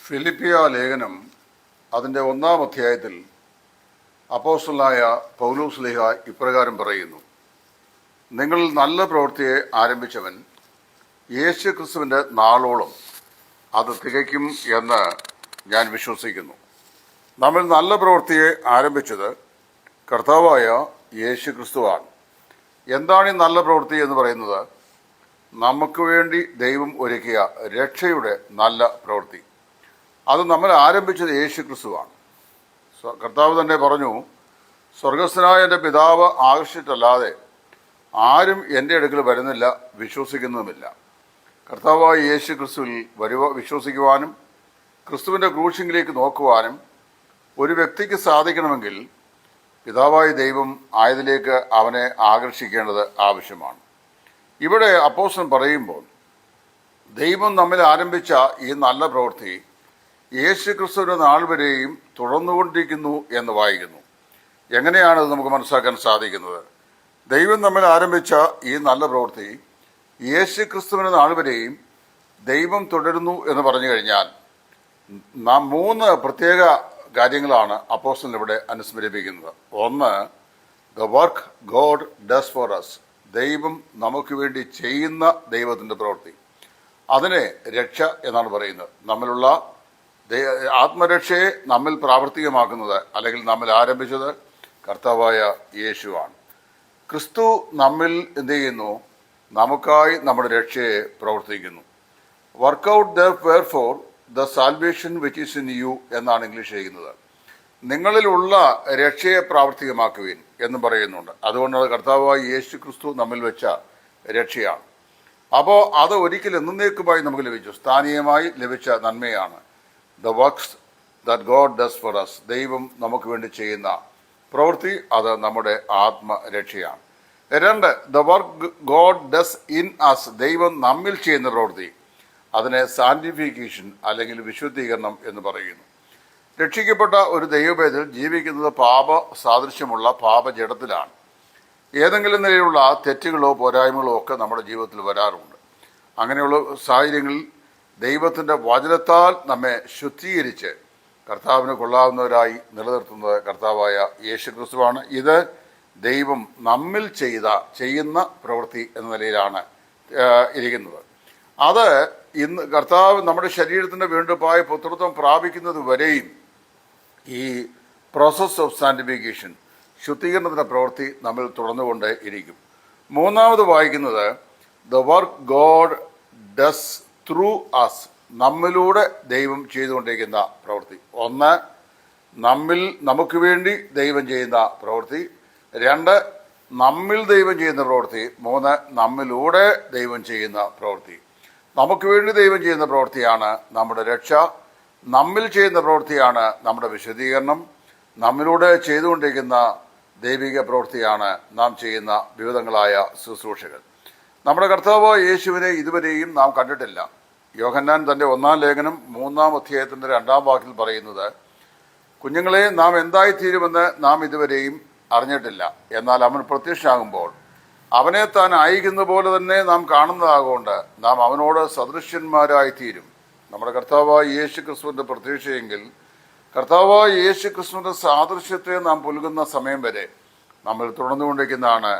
ഫിലിപ്പിയ ലേഖനം അതിൻ്റെ 1-ാം അധ്യായത്തിൽ അപ്പോസ്തലനായ പൗലോസ് ശ്ലീഹ ഇപ്രകാരം പറയുന്നു: നിങ്ങൾ നല്ല പ്രവൃത്തിയെ ആരംഭിച്ചവൻ യേശു ക്രിസ്തുവിൻ്റെ നാളോളം അത് തികയ്ക്കും എന്ന് ഞാൻ വിശ്വസിക്കുന്നു. നമ്മൾ നല്ല പ്രവൃത്തിയെ ആരംഭിച്ചത് കർത്താവായ യേശു ക്രിസ്തുവാണ്. എന്താണ് ഈ നല്ല പ്രവൃത്തി എന്ന് പറയുന്നത്? നമുക്ക് വേണ്ടി ദൈവം ഒരുക്കിയ രക്ഷയുടെ നല്ല പ്രവൃത്തി. അത് നമ്മൾ ആരംഭിച്ചത് യേശു ക്രിസ്തുവാണ്. കർത്താവ് തന്നെ പറഞ്ഞു, സ്വർഗസ്ഥനായ എൻ്റെ പിതാവ് ആകർഷിച്ചിട്ടല്ലാതെ ആരും എൻ്റെ അടുക്കൽ വരുന്നില്ല, വിശ്വസിക്കുന്നതുമില്ല. കർത്താവായ യേശു ക്രിസ്തുവിൽ വിശ്വസിക്കുവാനും ക്രിസ്തുവിൻ്റെ ക്രൂശിങ്കിലേക്ക് നോക്കുവാനും ഒരു വ്യക്തിക്ക് സാധിക്കണമെങ്കിൽ പിതാവായ ദൈവം ആയതിലേക്ക് അവനെ ആകർഷിക്കേണ്ടത് ആവശ്യമാണ്. ഇവിടെ അപ്പോസ്തലൻ പറയുമ്പോൾ ദൈവം നമ്മിൽ ആരംഭിച്ച ഈ നല്ല പ്രവൃത്തി യേശു ക്രിസ്തുവിൻ്റെ നാൾ വരെയും തുടർന്നുകൊണ്ടിരിക്കുന്നു എന്ന് വായിക്കുന്നു. എങ്ങനെയാണത് നമുക്ക് മനസ്സിലാക്കാൻ സാധിക്കുന്നത്? ദൈവം നമ്മിൽ ആരംഭിച്ച ഈ നല്ല പ്രവൃത്തി യേശു ക്രിസ്തുവിൻ്റെ നാൾ വരെയും ദൈവം തുടരുന്നു എന്ന് പറഞ്ഞു കഴിഞ്ഞാൽ നാം 3 പ്രത്യേക കാര്യങ്ങളാണ് അപ്പോസ്തലൻ ഇവിടെ അനുസ്മരിപ്പിക്കുന്നത്. ഒന്ന്, the work God does for us. ദൈവം നമുക്ക് വേണ്ടി ചെയ്യുന്ന ദൈവത്തിൻ്റെ പ്രവൃത്തി, അതിനെ രക്ഷ എന്നാണ് പറയുന്നത്. നമ്മിലുള്ള ആത്മരക്ഷയെ നമ്മിൽ പ്രാവർത്തികമാക്കുന്നത് അല്ലെങ്കിൽ നമ്മിൽ ആരംഭിച്ചത് കർത്താവായ യേശുവാണ്. ക്രിസ്തു നമ്മിൽ എന്ത് ചെയ്യുന്നു? നമുക്കായി നമ്മുടെ രക്ഷയെ പ്രവർത്തിക്കുന്നു. Work out therefore the salvation which is in you എന്നാണ് ഇംഗ്ലീഷ് ചെയ്യുന്നത്. നിങ്ങളിലുള്ള രക്ഷയെ പ്രാവർത്തികമാക്കുവിൻ എന്നും പറയുന്നുണ്ട്. അതുകൊണ്ടാണ് കർത്താവായ യേശു ക്രിസ്തു നമ്മിൽ വെച്ച രക്ഷയാണ്. അപ്പോൾ അത് ഒരിക്കലും എന്നേക്കുമായി നമുക്ക് ലഭിച്ചു, സ്ഥാനീയമായി ലഭിച്ച നന്മയാണ്. The works that God does for us. ദൈവം നമുക്ക് വേണ്ടി ചെയ്യുന്ന പ്രവൃത്തി, അത് നമ്മുടെ ആത്മരക്ഷയാണ്. 2, the work God does in us. ദൈവം നമ്മിൽ ചെയ്യുന്ന പ്രവൃത്തി, അതിനെ സാന്റിഫിക്കേഷൻ അല്ലെങ്കിൽ വിശുദ്ധീകരണം എന്ന് പറയുന്നു. രക്ഷിക്കപ്പെട്ട ഒരു ദൈവഭേദത്തിൽ ജീവിക്കുന്നത് പാപ സാദൃശ്യമുള്ള പാപജഡത്തിലാണ്. ഏതെങ്കിലും നിലയിലുള്ള തെറ്റുകളോ പോരായ്മകളോ ഒക്കെ നമ്മുടെ ജീവിതത്തിൽ വരാറുണ്ട്. അങ്ങനെയുള്ള സാഹചര്യങ്ങളിൽ ദൈവത്തിൻ്റെ വചനത്താൽ നമ്മെ ശുദ്ധീകരിച്ച് കർത്താവിന് കൊള്ളാവുന്നവരായി നിലനിർത്തുന്നത് കർത്താവായ യേശു ക്രിസ്തുവാണ്. ഇത് ദൈവം നമ്മിൽ ചെയ്യുന്ന പ്രവൃത്തി എന്ന നിലയിലാണ് ഇരിക്കുന്നത്. അത് ഇന്ന് കർത്താവ് നമ്മുടെ ശരീരത്തിൻ്റെ വീണ്ടെടുപ്പായ പുത്രത്വം പ്രാപിക്കുന്നത് വരെയും ഈ പ്രോസസ് ഓഫ് സാന്റിഫിക്കേഷൻ, ശുദ്ധീകരണത്തിൻ്റെ പ്രവൃത്തി നമ്മിൽ തുടർന്നുകൊണ്ട് ഇരിക്കും. 3ാമത് വായിക്കുന്നത് the work God does through us. നമ്മിലൂടെ ദൈവം ചെയ്തുകൊണ്ടിരിക്കുന്ന പ്രവൃത്തി. 1, നമുക്ക് വേണ്ടി ദൈവം ചെയ്യുന്ന പ്രവൃത്തി. 2, നമ്മിൽ ദൈവം ചെയ്യുന്ന പ്രവൃത്തി. 3, നമ്മിലൂടെ ദൈവം ചെയ്യുന്ന പ്രവൃത്തി. നമുക്ക് വേണ്ടി ദൈവം ചെയ്യുന്ന പ്രവൃത്തിയാണ് നമ്മുടെ രക്ഷ. നമ്മിൽ ചെയ്യുന്ന പ്രവൃത്തിയാണ് നമ്മുടെ വിശുദ്ധീകരണം. നമ്മിലൂടെ ചെയ്തുകൊണ്ടിരിക്കുന്ന ദൈവിക പ്രവൃത്തിയാണ് നാം ചെയ്യുന്ന വിവിധങ്ങളായ ശുശ്രൂഷകൾ. നമ്മുടെ കർത്താവ് യേശുവിനെ ഇതുവരെയും നാം കണ്ടിട്ടില്ല. യോഹന്നാൻ തൻ്റെ 1-ാം ലേഖനം 3-ാം അധ്യായത്തിൻ്റെ 2-ാം വാക്യത്തിൽ പറയുന്നത്, കുഞ്ഞുങ്ങളെ, നാം എന്തായിത്തീരുമെന്ന് നാം ഇതുവരെയും അറിഞ്ഞിട്ടില്ല. എന്നാൽ അവൻ പ്രത്യക്ഷനാകുമ്പോൾ അവനെ താൻ അയക്കുന്ന പോലെ തന്നെ നാം കാണുന്നതാകൊണ്ട് നാം അവനോട് സദൃശ്യന്മാരായിത്തീരും. നമ്മുടെ കർത്താവായ യേശു ക്രിസ്തുവിൻ്റെ പ്രത്യക്ഷയെങ്കിൽ കർത്താവായ യേശു ക്രിസ്തുവിൻ്റെ സാദൃശ്യത്തെ നാം പുൽകുന്ന സമയം വരെ നമ്മൾ തുടർന്നുകൊണ്ടിരിക്കുന്നതാണ്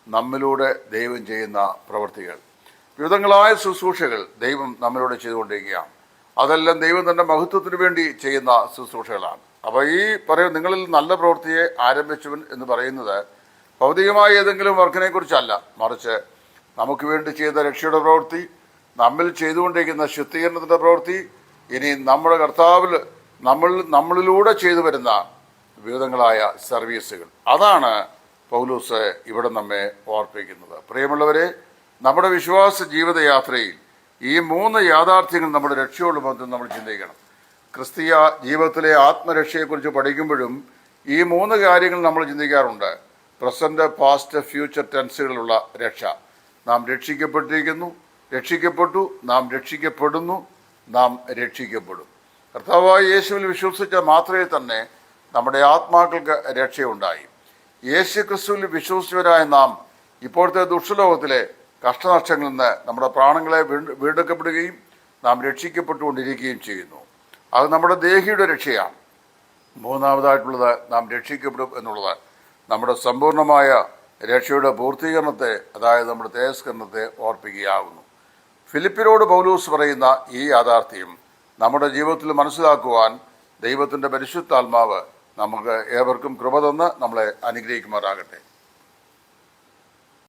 നമ്മിലൂടെ ദൈവം ചെയ്യുന്ന പ്രവൃത്തികൾ. വിവിധങ്ങളായ ശുശ്രൂഷകൾ ദൈവം നമ്മിലൂടെ ചെയ്തുകൊണ്ടിരിക്കുകയാണ്. അതെല്ലാം ദൈവം തൻ്റെ മഹത്വത്തിന് വേണ്ടി ചെയ്യുന്ന ശുശ്രൂഷകളാണ്. അപ്പോൾ ഈ നിങ്ങളിൽ നല്ല പ്രവൃത്തിയെ ആരംഭിച്ചവൻ എന്ന് പറയുന്നത് ഭൗതികമായ ഏതെങ്കിലും വർക്കിനെ കുറിച്ചല്ല, മറിച്ച് നമുക്ക് വേണ്ടി ചെയ്ത രക്ഷയുടെ പ്രവൃത്തി, നമ്മിൽ ചെയ്തുകൊണ്ടിരിക്കുന്ന ശുദ്ധീകരണത്തിൻ്റെ പ്രവൃത്തി, ഇനി നമ്മുടെ കർത്താവിൽ നമ്മളിലൂടെ ചെയ്തു വരുന്ന വിവിധങ്ങളായ സർവീസുകൾ. അതാണ് പൗലോസ് ഇവിടെ നമ്മെ ഓർപ്പിക്കുന്നത്. പ്രിയമുള്ളവരെ, നമ്മുടെ വിശ്വാസ ജീവിതയാത്രയിൽ ഈ 3 യാഥാർത്ഥ്യങ്ങൾ നമ്മുടെ രക്ഷയോട് ബന്ധം നമ്മൾ ചിന്തിക്കണം. ക്രിസ്തീയ ജീവിതത്തിലെ ആത്മരക്ഷയെക്കുറിച്ച് പഠിക്കുമ്പോഴും ഈ 3 കാര്യങ്ങൾ നമ്മൾ ചിന്തിക്കാറുണ്ട്. പ്രസന്റ്, പാസ്റ്റ്, ഫ്യൂച്ചർ ടെൻസുകളിലുള്ള രക്ഷ. നാം രക്ഷിക്കപ്പെട്ടിരിക്കുന്നു, രക്ഷിക്കപ്പെട്ടു, നാം രക്ഷിക്കപ്പെടുന്നു, നാം രക്ഷിക്കപ്പെടും. കർത്താവായ യേശുവിൽ വിശ്വസിച്ച മാത്രമേ തന്നെ നമ്മുടെ ആത്മാക്കൾക്ക് രക്ഷയുണ്ടായി. യേശു ക്രിസ്തുവിൽ വിശ്വസിച്ചവരായ നാം ഇപ്പോഴത്തെ ദുഷ്ടലോകത്തിലെ കഷ്ടനഷ്ടങ്ങളിൽ നിന്ന് നമ്മുടെ പ്രാണങ്ങളെ വീണ്ടെടുക്കപ്പെടുകയും നാം രക്ഷിക്കപ്പെട്ടുകൊണ്ടിരിക്കുകയും ചെയ്യുന്നു. അത് നമ്മുടെ ദേഹിയുടെ രക്ഷയാണ്. മൂന്നാമതായിട്ടുള്ളത് നാം രക്ഷിക്കപ്പെടും എന്നുള്ളത് നമ്മുടെ സമ്പൂർണമായ രക്ഷയുടെ പൂർത്തീകരണത്തെ, അതായത് നമ്മുടെ തേജസ്കരണത്തെ ഓർപ്പിക്കുകയാകുന്നു. ഫിലിപ്പിനോട് പൗലോസ് പറയുന്ന ഈ യാഥാർത്ഥ്യം നമ്മുടെ ജീവിതത്തിൽ മനസ്സിലാക്കുവാൻ ദൈവത്തിൻ്റെ പരിശുദ്ധാത്മാവ് നമുക്ക് ഏവർക്കും കൃപ തന്ന് നമ്മളെ അനുഗ്രഹിക്കുമാറാകട്ടെ.